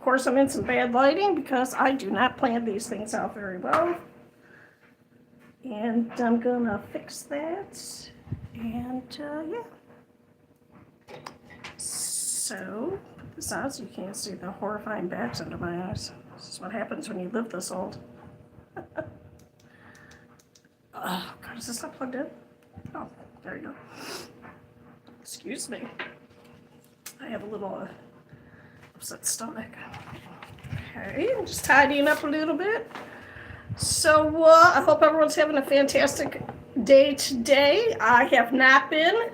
course, I'm in some bad lighting because I do not plan these things out very well. And I'm gonna fix that. And yeah. So, put this on so you can't see the horrifying bags under my eyes. This is what happens when you live this old. Oh, God, is this not plugged in? Oh, there you go. Excuse me. I have a little upset stomach. Okay, I'm just tidying up a little bit. So, I hope everyone's having a fantastic day today. I have not been.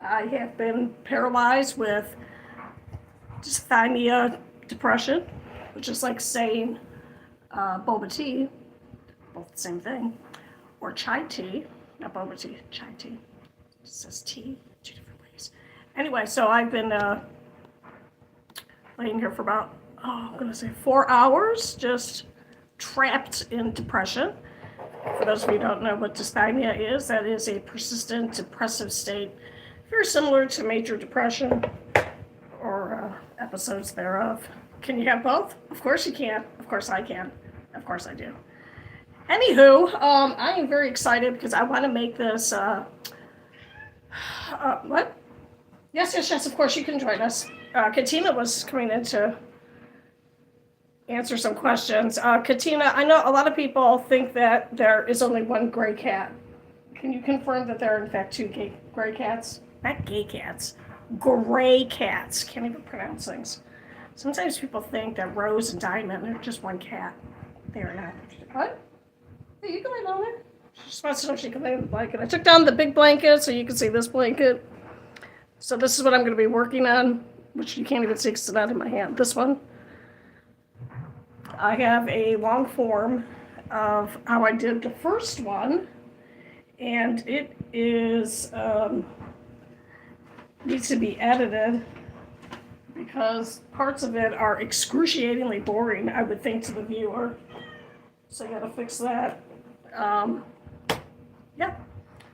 I have been paralyzed with dysthymia depression, which is like saying boba tea, both the same thing, or chai tea, not boba tea, chai tea. It says tea, 2 different ways. Anyway, so I've been laying here for about, I'm going to say 4 hours, just trapped in depression. For those of you who don't know what dysthymia is, that is a persistent depressive state, very similar to major depression or episodes thereof. Can you have both? Of course you can. Of course I can. Of course I do. Anywho, I am very excited because I want to make this, what? Yes, of course you can join us. Katina was coming in to answer some questions. Katina, I know a lot of people think that there is only one gray cat. Can you confirm that there are in fact 2 gray cats? Not gay cats, gray cats. Can't even pronounce things. Sometimes people think that Rose and Diamond are just one cat. They are not. What? Hey, you can lay down there. She just wants to know if she can lay on the blanket. I took down the big blanket so you can see this blanket. So this is what I'm going to be working on, which you can't even see because it's not in my hand. This one. I have a long form of how I did the first one, and it is needs to be edited because parts of it are excruciatingly boring, I would think, to the viewer. So I gotta fix that. Yeah.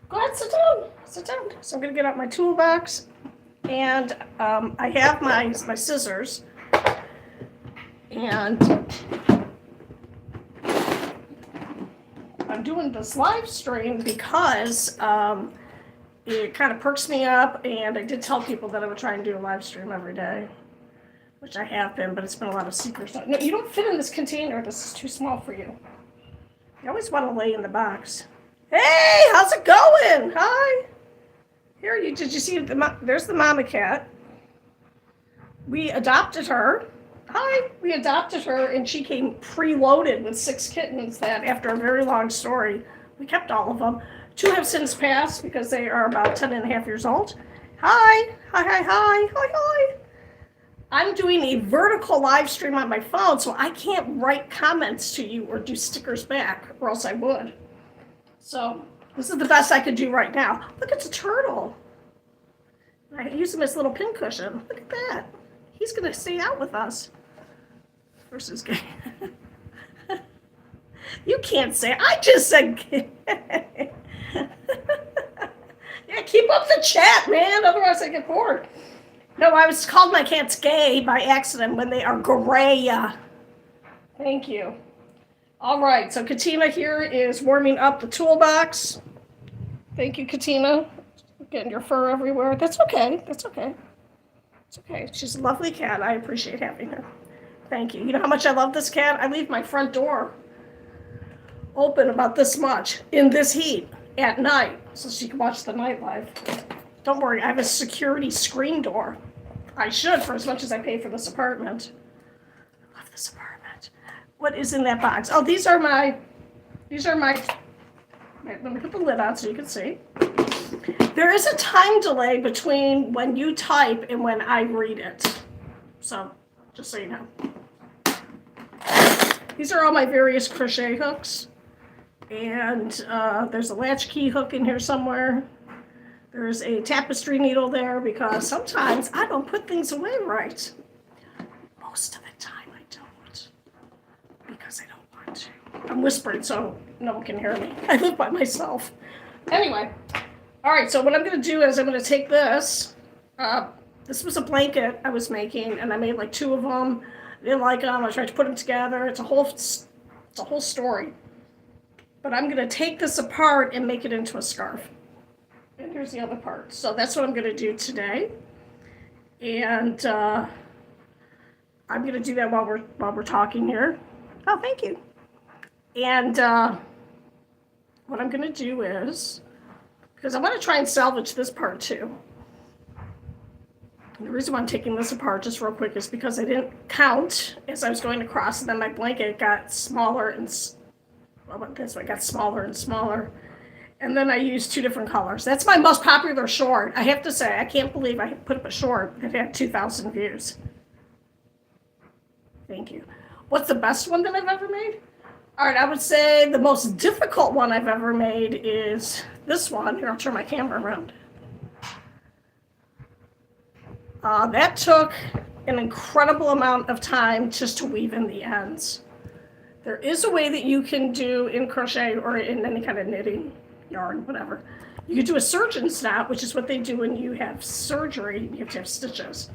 Go ahead, sit down. Sit down. So I'm gonna get out my toolbox, and I have my scissors, and I'm doing this live stream because it kind of perks me up, and I did tell people that I would try and do a live stream every day, which I have been, but it's been a lot of secret stuff. No, you don't fit in this container. This is too small for you. You always want to lay in the box. Hey, how's it going? Hi. Here, did you see, there's the mama cat. We adopted her. Hi. We adopted her, and she came preloaded with 6 kittens that, after a very long story, we kept all of them. 2 have since passed because they are about 10 and a half years old. Hi. Hi. I'm doing a vertical live stream on my phone, so I can't write comments to you or do stickers back, or else I would. So this is the best I could do right now. Look, it's a turtle. I use him as a little pincushion. Look at that. He's going to stay out with us. Versus gay. You can't say, I just said gay. Yeah, keep up the chat, man. Otherwise I get bored. No, I was called my cats gay by accident when they are gray. Thank you. All right, so Katina here is warming up the toolbox. Thank you, Katina. Getting your fur everywhere. That's okay. It's okay. She's a lovely cat. I appreciate having her. Thank you. You know how much I love this cat? I leave my front door open about this much in this heat at night so she can watch the nightlife. Don't worry, I have a security screen door. I should, for as much as I pay for this apartment. I love this apartment. What is in that box? Oh, these are my, wait, let me put the lid on so you can see. There is a time delay between when you type and when I read it. So, just so you know. These are all my various crochet hooks. And there's a latchkey hook in here somewhere. There's a tapestry needle there because sometimes I don't put things away right. Most of the time I don't. Because I don't want to. I'm whispering so no one can hear me. I live by myself. Anyway. All right, so what I'm going to do is I'm going to take this. This was a blanket I was making, and I made like 2 of them. I didn't like them. I tried to put them together. It's a whole story. But I'm going to take this apart and make it into a scarf. And here's the other part. So that's what I'm going to do today. And I'm going to do that while we're talking here. Oh, thank you. And what I'm going to do is, because I want to try and salvage this part too. And the reason why I'm taking this apart just real quick is because I didn't count as I was going across, and then my blanket got smaller and got smaller and smaller. And then I used 2 different colors. That's my most popular short. I have to say, I can't believe I put up a short that had 2,000 views. Thank you. What's the best one that I've ever made? All right, I would say the most difficult one I've ever made is this one. Here, I'll turn my camera around. That took an incredible amount of time just to weave in the ends. There is a way that you can do in crochet or in any kind of knitting, yarn, whatever. You can do a surgeon's knot, which is what they do when you have surgery. You have to have stitches.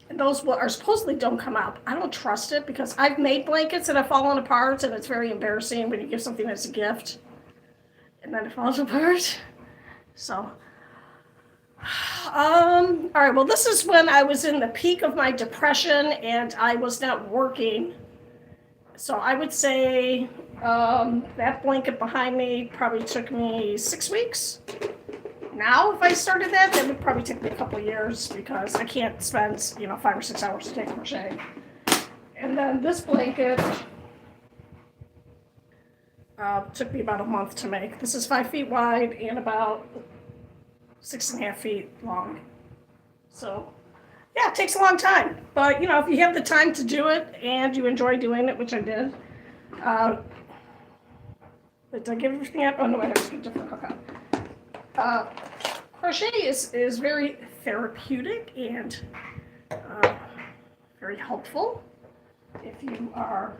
And those are supposedly don't come out. I don't trust it because I've made blankets that have fallen apart, and it's very embarrassing when you give something as a gift and then it falls apart. So, all right, well, this is when I was in the peak of my depression and I was not working. So I would say that blanket behind me probably took me 6 weeks. Now, if I started that would probably take me a couple of years because I can't spend, 5 or 6 hours to take crochet. And then this blanket took me about a month to make. This is 5 feet wide and about 6.5 feet long. So, yeah, it takes a long time. But, if you have the time to do it and you enjoy doing it, which I did. Did I give everything up? Oh, no, I have a different hookup. Crochet is very therapeutic and very helpful if you are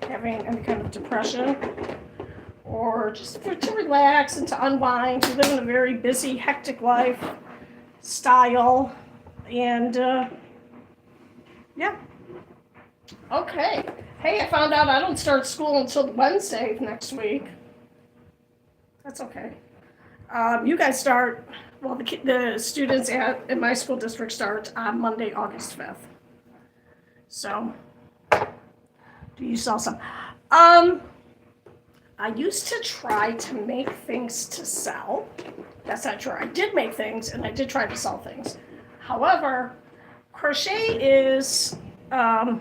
having any kind of depression or just to relax and to unwind. You live in a very busy, hectic lifestyle, and yeah. Okay. Hey, I found out I don't start school until Wednesday of next week. That's okay. You guys start, well, the students in my school district start on Monday, August 5th. So, do you sell some? I used to try to make things to sell. That's not true. I did make things and I did try to sell things. However, crochet is not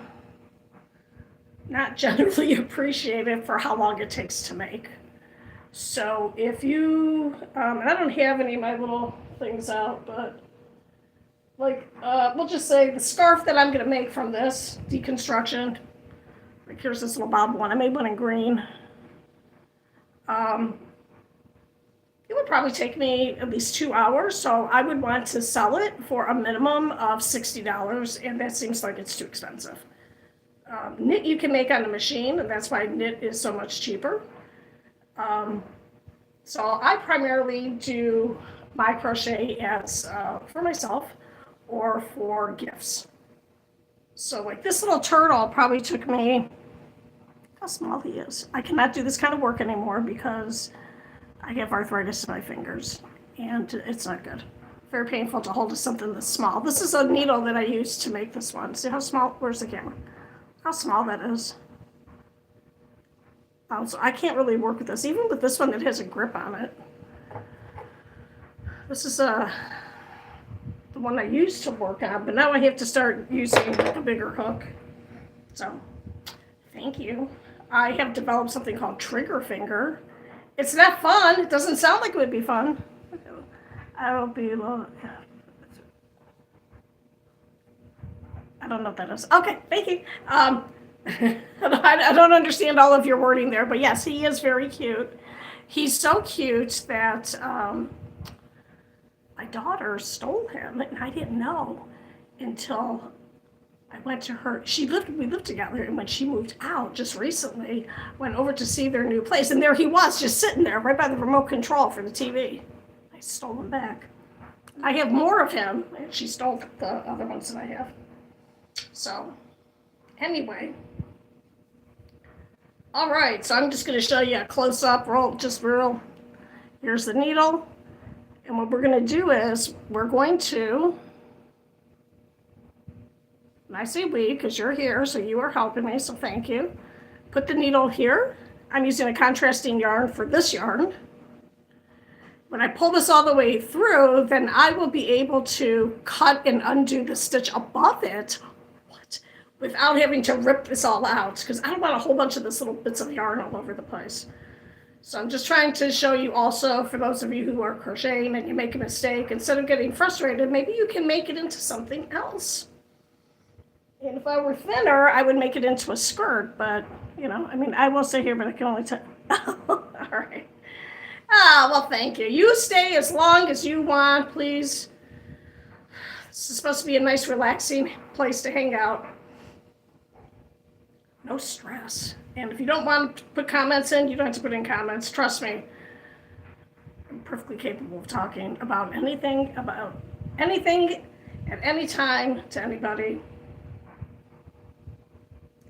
generally appreciated for how long it takes to make. So if you, and I don't have any of my little things out, but we'll just say the scarf that I'm going to make from this deconstruction, like here's this little bob one. I made one in green. It would probably take me at least 2 hours, so I would want to sell it for a minimum of $60, and that seems like it's too expensive. Knit you can make on the machine, and that's why knit is so much cheaper. So I primarily do my crochet as for myself or for gifts. So like this little turtle probably took me, how small he is. I cannot do this kind of work anymore because I have arthritis in my fingers and it's not good. Very painful to hold something this small. This is a needle that I used to make this one. See how small, where's the camera? How small that is. So I can't really work with this, even with this one that has a grip on it. This is the one I used to work on, but now I have to start using a bigger hook. So, thank you. I have developed something called trigger finger. It's not fun. It doesn't sound like it would be fun. I'll be a little, I don't know what that is. Okay, thank you. I don't understand all of your wording there, but yes, he is very cute. He's so cute that my daughter stole him, and I didn't know until I went to her. We lived together, and when she moved out just recently, went over to see their new place, and there he was, just sitting there right by the remote control for the TV. I stole him back. I have more of him, and she stole the other ones that I have. So, anyway. All right, so I'm just going to show you a close-up, real. Here's the needle. And what we're going to do is we're going to, and I say we because you're here, so you are helping me, so thank you. Put the needle here. I'm using a contrasting yarn for this yarn. When I pull this all the way through, then I will be able to cut and undo the stitch above it without having to rip this all out, because I don't want a whole bunch of this little bits of yarn all over the place. So I'm just trying to show you also, for those of you who are crocheting and you make a mistake, instead of getting frustrated, maybe you can make it into something else. And if I were thinner, I would make it into a skirt, but, I mean, I will stay here, but I can only tell. All right. Well, thank you. You stay as long as you want, please. This is supposed to be a nice, relaxing place to hang out. No stress. And if you don't want to put comments in, you don't have to put in comments. Trust me. I'm perfectly capable of talking about anything at any time to anybody.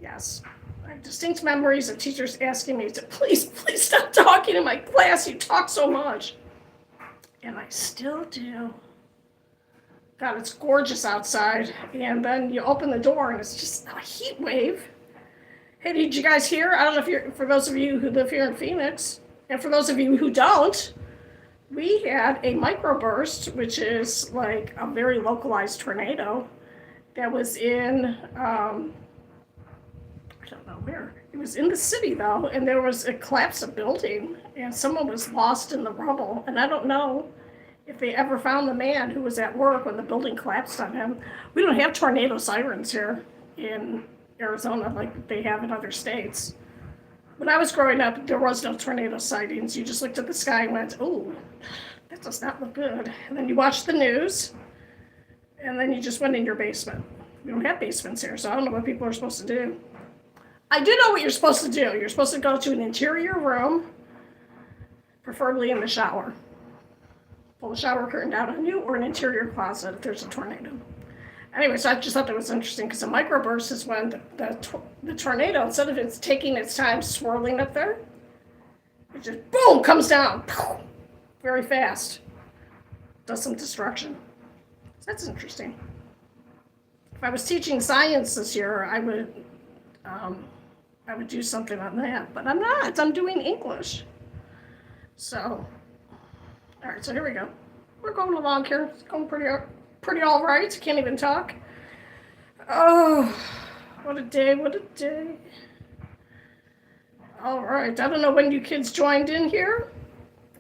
Yes. I have distinct memories of teachers asking me to please stop talking in my class. You talk so much. And I still do. God, it's gorgeous outside. And then you open the door and it's just a heat wave. Hey, did you guys hear? I don't know if you're, for those of you who live here in Phoenix, and for those of you who don't, we had a microburst, which is like a very localized tornado that was in, I don't know where. It was in the city, though, and there was a collapse of building, and someone was lost in the rubble, and I don't know if they ever found the man who was at work when the building collapsed on him. We don't have tornado sirens here in Arizona like they have in other states. When I was growing up, there was no tornado sightings. You just looked at the sky and went, "Oh, that does not look good." And then you watched the news, and then you just went in your basement. We don't have basements here, so I don't know what people are supposed to do. I do know what you're supposed to do. You're supposed to go to an interior room, preferably in the shower. Pull the shower curtain down on you, or an interior closet if there's a tornado. Anyway, so I just thought that was interesting because a microburst is when the tornado, instead of it's taking its time swirling up there, it just boom comes down very fast, does some destruction. So that's interesting. If I was teaching science this year, I would do something on that, but I'm not. I'm doing English. So, all right. So here we go. We're going along here. It's going pretty all right. Can't even talk. Oh, what a day. All right. I don't know when you kids joined in here.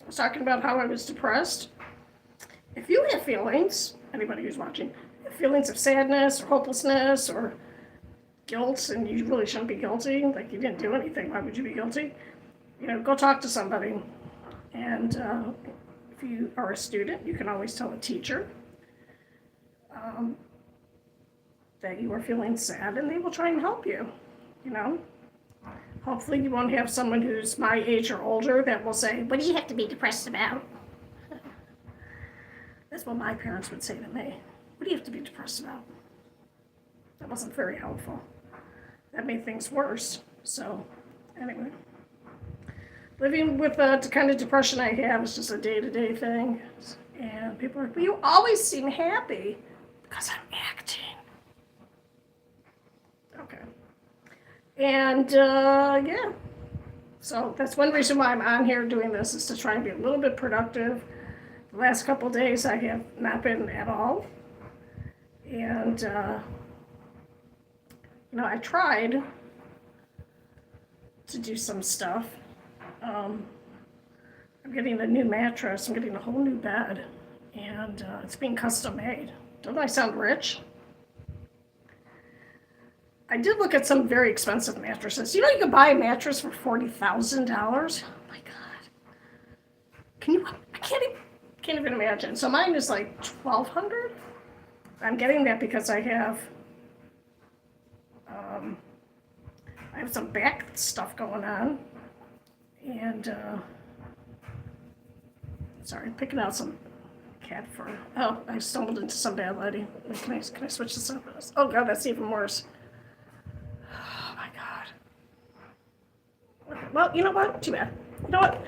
I was talking about how I was depressed. If you have feelings, anybody who's watching, feelings of sadness or hopelessness or guilt, and you really shouldn't be guilty, like you didn't do anything, why would you be guilty? Go talk to somebody. And if you are a student, you can always tell a teacher that you are feeling sad, and they will try and help you. Hopefully you won't have someone who's my age or older that will say, "What do you have to be depressed about?" That's what my parents would say to me. "What do you have to be depressed about?" That wasn't very helpful. That made things worse. So anyway, living with the kind of depression I have is just a day-to-day thing. And people are like, "Well, you always seem happy." Because I'm acting. Okay. And yeah. So that's one reason why I'm on here doing this, is to try and be a little bit productive. The last couple of days I have not been at all. And I tried to do some stuff. I'm getting a new mattress. I'm getting a whole new bed. And it's being custom made. Don't I sound rich? I did look at some very expensive mattresses. You can buy a mattress for $40,000. Oh my God. I can't even imagine. So mine is like $1,200. I'm getting that because I have some back stuff going on. And sorry, I'm picking out some cat fur. Oh, I stumbled into some bad lighting. Can I switch this up? Oh god, that's even worse. Oh my god. Okay, well, you know what? Too bad. You know what?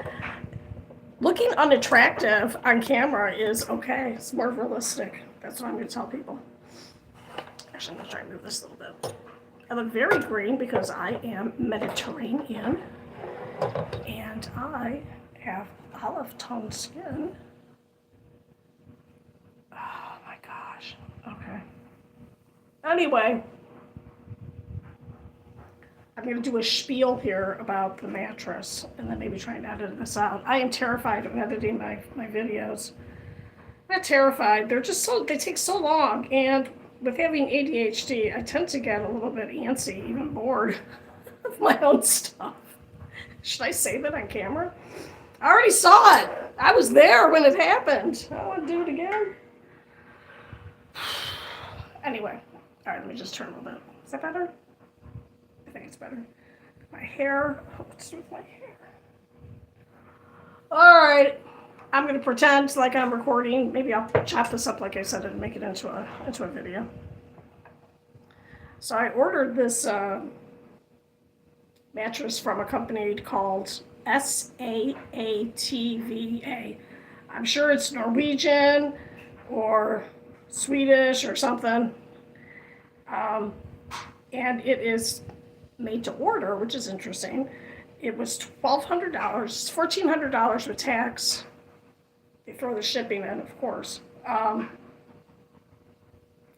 Looking unattractive on camera is okay. It's more realistic. That's what I'm going to tell people. Actually, I'm going to try and move this a little bit. I look very green because I am Mediterranean. And I have olive toned skin. Oh my gosh. Okay. Anyway, I'm going to do a spiel here about the mattress and then maybe try and edit this out. I am terrified of editing my videos. I'm not terrified. They take so long. And with having ADHD, I tend to get a little bit antsy, even bored of my own stuff. Should I say that on camera? I already saw it. I was there when it happened. I don't want to do it again. Anyway, all right, let me just turn a little bit. Is that better? I think it's better. My hair. What's with my hair? All right. I'm going to pretend like I'm recording. Maybe I'll chop this up, like I said, and make it into a video. So I ordered this mattress from a company called SAATVA. I'm sure it's Norwegian or Swedish or something. And it is made to order, which is interesting. It was $1,200, $1,400 with tax. They throw the shipping in, of course.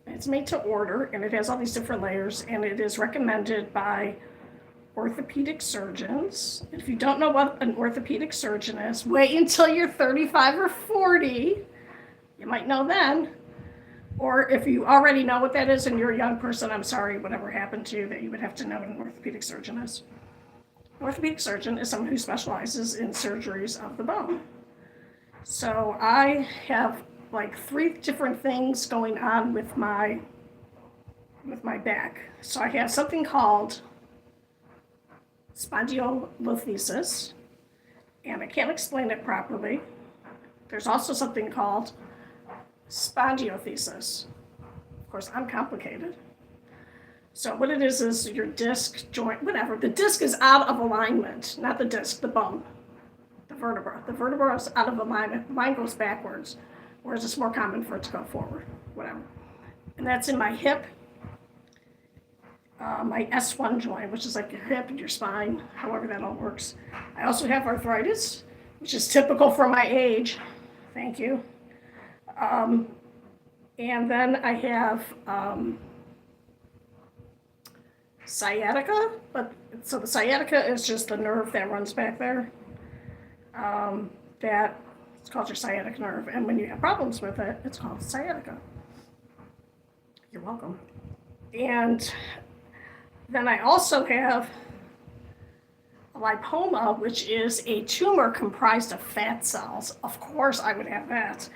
It's made to order, and it has all these different layers, and it is recommended by orthopedic surgeons. If you don't know what an orthopedic surgeon is, wait until you're 35 or 40. You might know then. Or if you already know what that is and you're a young person, I'm sorry, whatever happened to you, that you would have to know what an orthopedic surgeon is. An orthopedic surgeon is someone who specializes in surgeries of the bone. So I have like 3 different things going on with my back. So I have something called spondylolisthesis, and I can't explain it properly. There's also something called spondylolisthesis. Of course, I'm complicated. So what it is your disc joint, whatever. The disc is out of alignment, not the disc, the bone, the vertebra. The vertebra is out of alignment. Mine goes backwards, whereas it's more common for it to go forward, whatever. And that's in my hip, my S1 joint, which is like your hip and your spine, however that all works. I also have arthritis, which is typical for my age. Thank you. And then I have sciatica, so the sciatica is just the nerve that runs back there. It's called your sciatic nerve, and when you have problems with it, it's called sciatica. You're welcome. And then I also have a lipoma, which is a tumor comprised of fat cells. Of course, I would have that.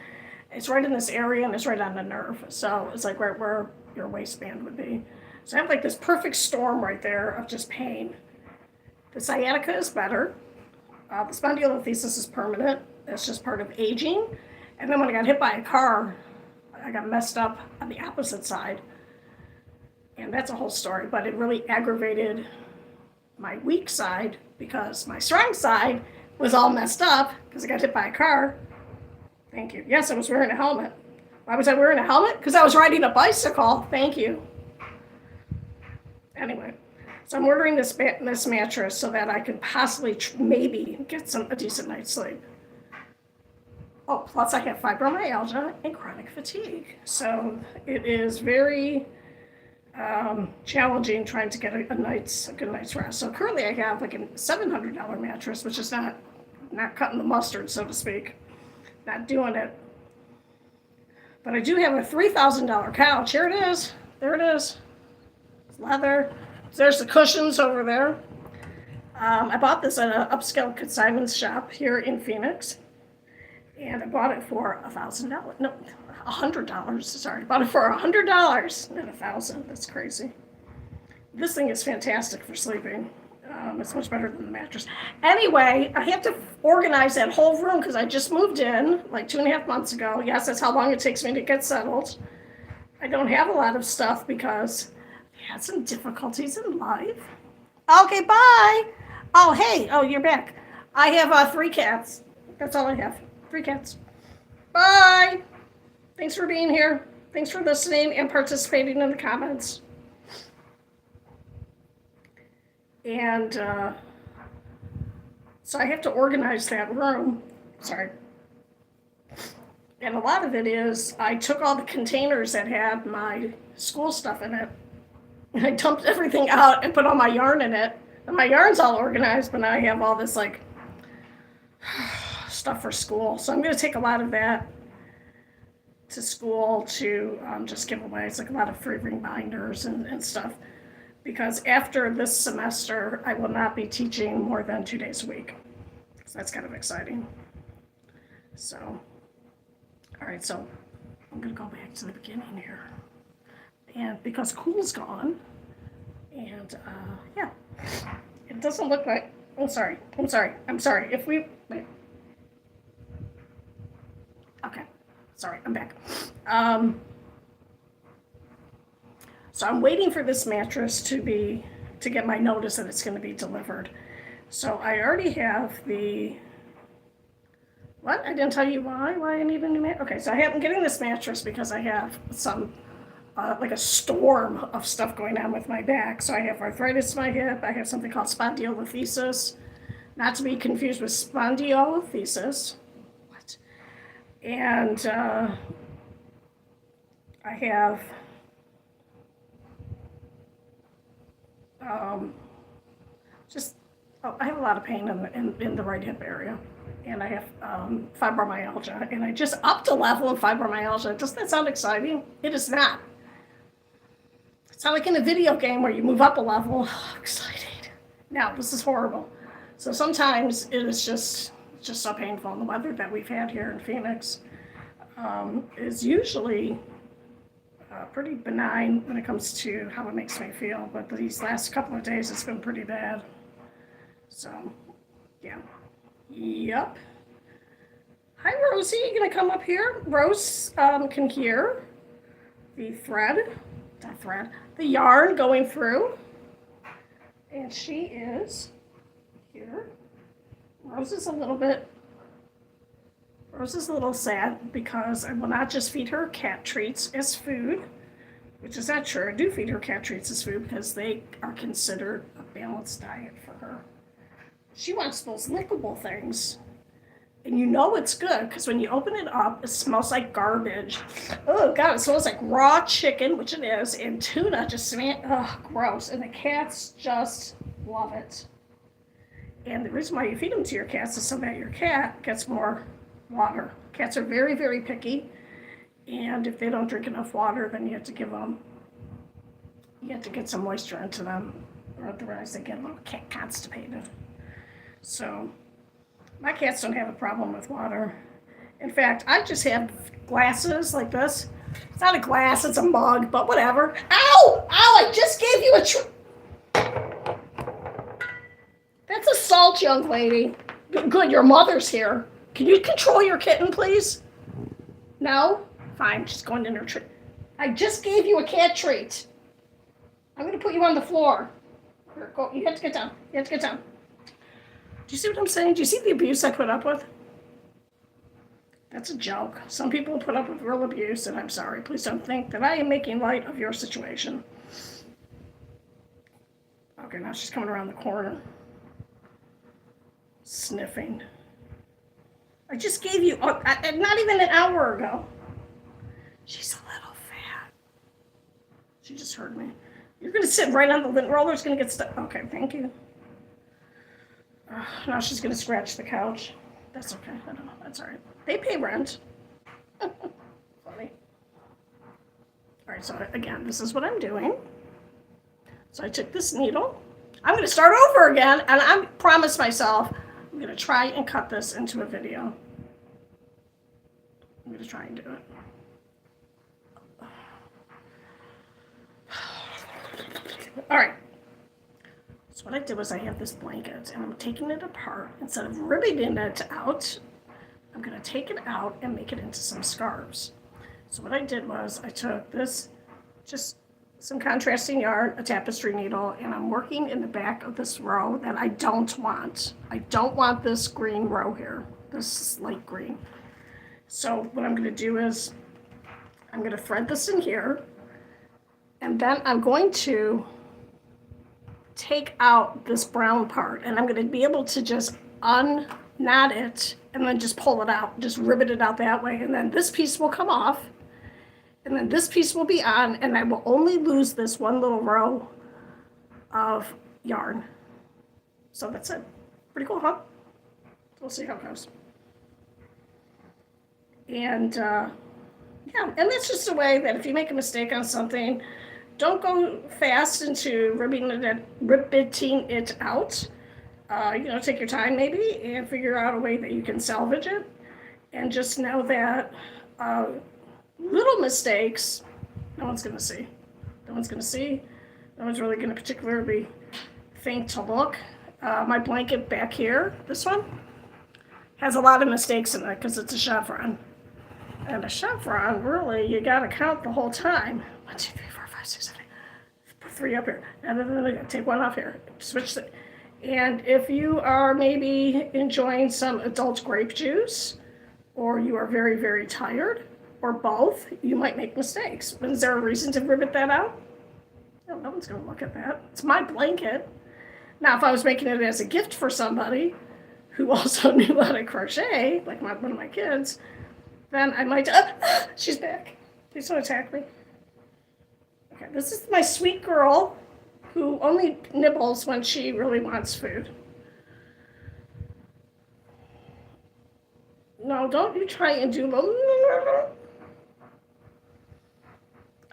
It's right in this area, and it's right on the nerve. So it's like right where your waistband would be. So I have like this perfect storm right there of just pain. The sciatica is better. The spondylolisthesis is permanent. That's just part of aging. And then when I got hit by a car, I got messed up on the opposite side. And that's a whole story, but it really aggravated my weak side because my strong side was all messed up because I got hit by a car. Thank you. Yes, I was wearing a helmet. Why was I wearing a helmet? Because I was riding a bicycle. Thank you. Anyway, so I'm ordering this mattress so that I can possibly maybe get a decent night's sleep. Oh, plus I have fibromyalgia and chronic fatigue. So it is very challenging trying to get a good night's rest. So currently I have like a $700 mattress, which is not cutting the mustard, so to speak. Not doing it. But I do have a $3,000 couch. Here it is. There it is. It's leather. There's the cushions over there. I bought this at an upscale consignment shop here in Phoenix. And I bought it for $1,000. No, $100. Sorry, I bought it for $100, not $1,000. That's crazy. This thing is fantastic for sleeping. It's much better than the mattress. Anyway, I have to organize that whole room because I just moved in like 2.5 months ago. Yes, that's how long it takes me to get settled. I don't have a lot of stuff because I had some difficulties in life. Okay, bye. Oh, hey. Oh, you're back. I have 3 cats. That's all I have. 3 cats. Bye. Thanks for being here. Thanks for listening and participating in the comments. And so I have to organize that room. Sorry. And a lot of it is I took all the containers that had my school stuff in it. And I dumped everything out and put all my yarn in it. And my yarn's all organized, but now I have all this like stuff for school. So I'm going to take a lot of that to school to just give away. It's like a lot of free ring binders and stuff. Because after this semester, I will not be teaching more than 2 days a week. So that's kind of exciting. So, all right, so I'm going to go back to the beginning here. And because Cool's gone, and yeah, it doesn't look like, I'm sorry. If we, wait. Okay, sorry, I'm back. So I'm waiting for this mattress to get my notice that it's going to be delivered. So I already have the, what? I didn't tell you why I need a new mattress. Okay, so I'm getting this mattress because I have some, like a storm of stuff going on with my back. So I have arthritis in my hip. I have something called spondylolisthesis, not to be confused with spondylolisthesis. What? And I have I have a lot of pain in the right hip area, and I have fibromyalgia, and I just upped a level of fibromyalgia. Doesn't that sound exciting? It is not. It's not like in a video game where you move up a level. Oh, excited. Now, this is horrible. So sometimes it is just so painful, and the weather that we've had here in Phoenix is usually pretty benign when it comes to how it makes me feel, but these last couple of days it's been pretty bad. So, yeah. Yep. Hi, Rosie. You gonna come up here? Rose can hear the the yarn going through, and she is here. Rose is a little sad because I will not just feed her cat treats as food, which is not true. I do feed her cat treats as food because they are considered a balanced diet for her. She wants those lickable things. And you know it's good because when you open it up, it smells like garbage. Oh, God, it smells like raw chicken, which it is, and tuna just smells, gross. And the cats just love it. And the reason why you feed them to your cats is so that your cat gets more water. Cats are very, very picky. And if they don't drink enough water, then you have to get some moisture into them, or otherwise they get a little constipated. So my cats don't have a problem with water. In fact, I just have glasses like this. It's not a glass, it's a mug, but whatever. Ow! I just gave you a That's assault, young lady. Good, your mother's here. Can you control your kitten, please? No? Fine, she's going in her treat. I just gave you a cat treat. I'm going to put you on the floor. Here, go. You have to get down. Do you see what I'm saying? Do you see the abuse I put up with? That's a joke. Some people put up with real abuse, and I'm sorry. Please don't think that I am making light of your situation. Okay, now she's coming around the corner. Sniffing. I just gave you, not even an hour ago. She's a little fat. She just heard me. You're going to sit right on the lint roller. It's going to get stuck. Okay, thank you. Now she's going to scratch the couch. That's okay. I don't know. That's all right. They pay rent. Funny. All right, so again, this is what I'm doing. So I took this needle. I'm going to start over again, and I promised myself I'm going to try and cut this into a video. I'm going to try and do it. All right. So what I did was I have this blanket and I'm taking it apart. Instead of ribbing it out, I'm going to take it out and make it into some scarves. So what I did was I took this, just some contrasting yarn, a tapestry needle, and I'm working in the back of this row that I don't want. I don't want this green row here, this light green. So what I'm going to do is I'm going to thread this in here, and then I'm going to take out this brown part, and I'm going to be able to just unknot it and then just pull it out, just rivet it out that way, and then this piece will come off, and then this piece will be on, and I will only lose this one little row of yarn. So that's it. Pretty cool, huh? We'll see how it goes. And yeah, and that's just a way that if you make a mistake on something, don't go fast into ribbiting it out. Take your time maybe and figure out a way that you can salvage it. And just know that little mistakes, no one's going to see. No one's going to see. No one's really going to particularly think to look. My blanket back here, this one, has a lot of mistakes in it because it's a chevron. And a chevron, really, you got to count the whole time. 1, 2, 3, 4, 5, 6, 7, 8. Put 3 up here. And then take 1 off here. Switch it. And if you are maybe enjoying some adult grape juice, or you are very, very tired, or both, you might make mistakes. But is there a reason to rivet that out? No one's going to look at that. It's my blanket. Now, if I was making it as a gift for somebody who also knew how to crochet, like one of my kids, then I might, she's back. Please don't attack me. Okay, this is my sweet girl who only nibbles when she really wants food. No, don't you try and do the...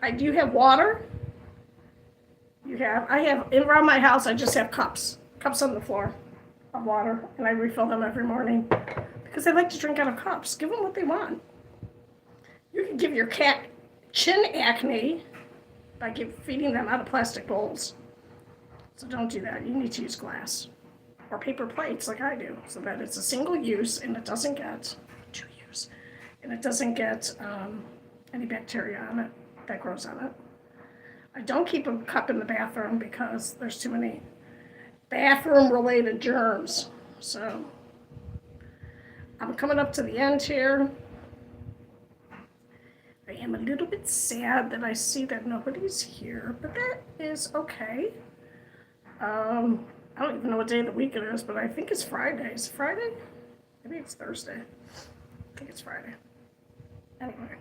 I do have water. I have, around my house, I just have cups on the floor of water, and I refill them every morning. Because they like to drink out of cups. Give them what they want. You can give your cat chin acne by feeding them out of plastic bowls. So don't do that. You need to use glass or paper plates like I do, so that it's a single use and it doesn't get two use, and it doesn't get any bacteria on it that grows on it. I don't keep a cup in the bathroom because there's too many bathroom-related germs. So I'm coming up to the end here. I am a little bit sad that I see that nobody's here, but that is okay. I don't even know what day of the week it is, but I think it's Friday. Is it Friday? Maybe it's Thursday. I think it's Friday. Anyway.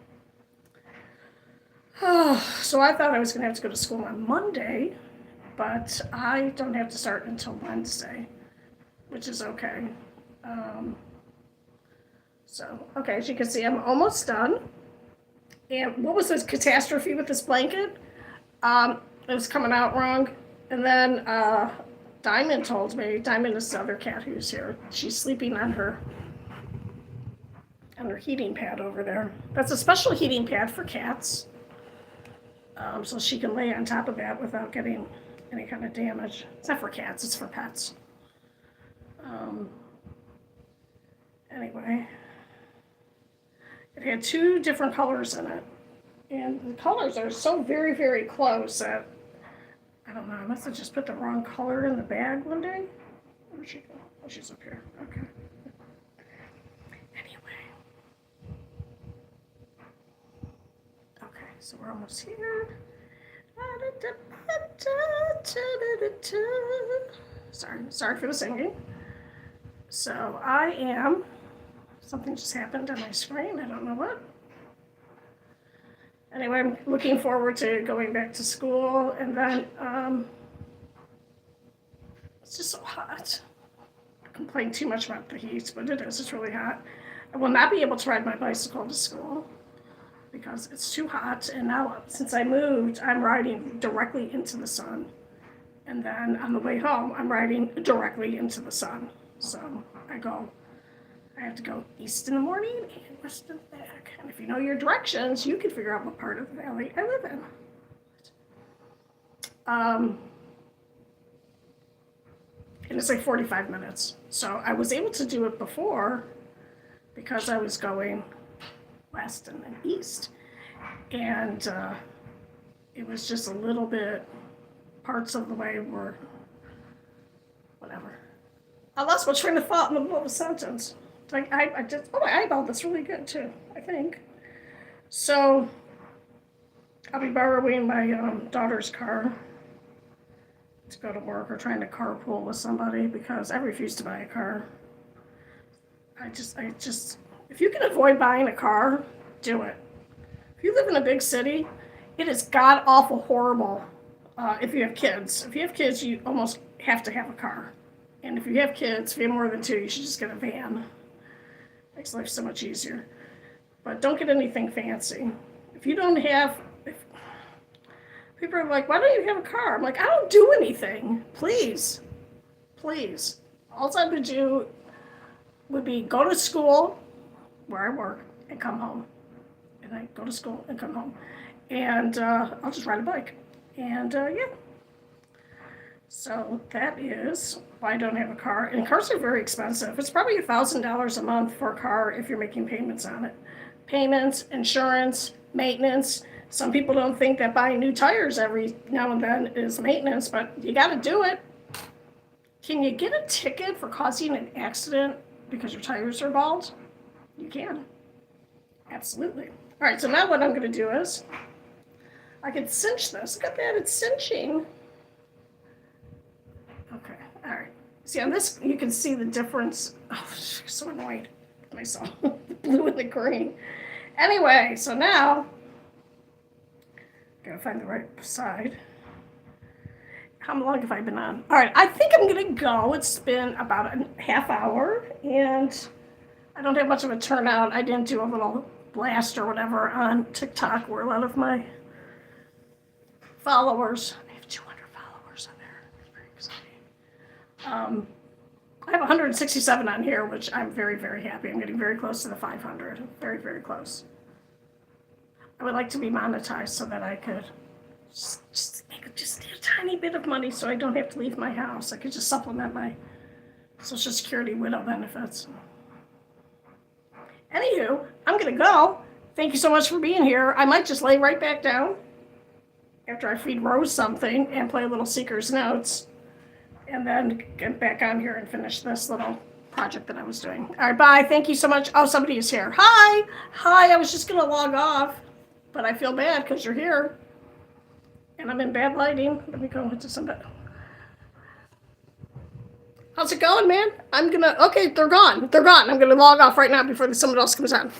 So I thought I was going to have to go to school on Monday, but I don't have to start until Wednesday, which is okay. Okay, as you can see, I'm almost done. And what was this catastrophe with this blanket? It was coming out wrong. And then Diamond told me, Diamond is the other cat who's here. She's sleeping on her heating pad over there. That's a special heating pad for cats. So she can lay on top of that without getting any kind of damage. It's not for cats, it's for pets. Anyway, it had 2 different colors in it. And the colors are so very, very close that, I don't know, I must have just put the wrong color in the bag one day. Where'd she go? Oh, she's up here. Okay. Anyway. Okay, so we're almost here. Sorry for the singing. So something just happened on my screen. I don't know what. Anyway, I'm looking forward to going back to school, and then it's just so hot. I complain too much about the heat, but it is. It's really hot. I will not be able to ride my bicycle to school because it's too hot, and now since I moved, I'm riding directly into the sun. And then on the way home, I'm riding directly into the sun. So I have to go east in the morning and west in the back. And if you know your directions, you can figure out what part of the valley I live in. and it's like 45 minutes. So I was able to do it before because I was going west and then east. And it was just a little bit, parts of the way were, whatever. I lost my train of thought in the middle of a sentence. Like, I just, oh, my eyeball, that's really good too, I think. So, I'll be borrowing my daughter's car to go to work, or trying to carpool with somebody, because I refuse to buy a car. I just, if you can avoid buying a car, do it. If you live in a big city, it is god-awful horrible if you have kids. If you have kids, you almost have to have a car. And if you have kids, if you have more than 2, you should just get a van. Makes life so much easier. But don't get anything fancy. If you don't have, people are like, why don't you have a car? I'm like, I don't do anything. Please. Please. All I would do would be go to school, where I work, and come home. And I go to school and come home. And I'll just ride a bike. And yeah. So that is why I don't have a car. And cars are very expensive. It's probably $1,000 a month for a car if you're making payments on it. Payments, insurance, maintenance. Some people don't think that buying new tires every now and then is maintenance, but you got to do it. Can you get a ticket for causing an accident because your tires are bald? You can. Absolutely. All right, so now what I'm going to do is I can cinch this. Look at that, it's cinching. Okay, all right. See, on this, you can see the difference. Oh, so annoyed with myself. The blue and the green. Anyway, so now, gotta find the right side. How long have I been on? All right, I think I'm gonna go. It's been about a half hour, and I don't have much of a turnout. I didn't do a little blast or whatever on TikTok where a lot of my followers, I have 200 followers on there. It's very exciting. I have 167 on here, which I'm very, very happy. I'm getting very close to the 500. Very, very close. I would like to be monetized so that I could just make a tiny bit of money so I don't have to leave my house. I could just supplement my Social Security widow benefits. Anywho, I'm going to go. Thank you so much for being here. I might just lay right back down after I feed Rose something and play a little Seeker's Notes, and then get back on here and finish this little project that I was doing. All right, bye. Thank you so much. Oh, somebody is here. Hi. Hi. I was just going to log off, but I feel bad because you're here, and I'm in bad lighting. Let me go into some bed. How's it going, man? Okay, they're gone. They're gone. I'm going to log off right now before someone else comes on.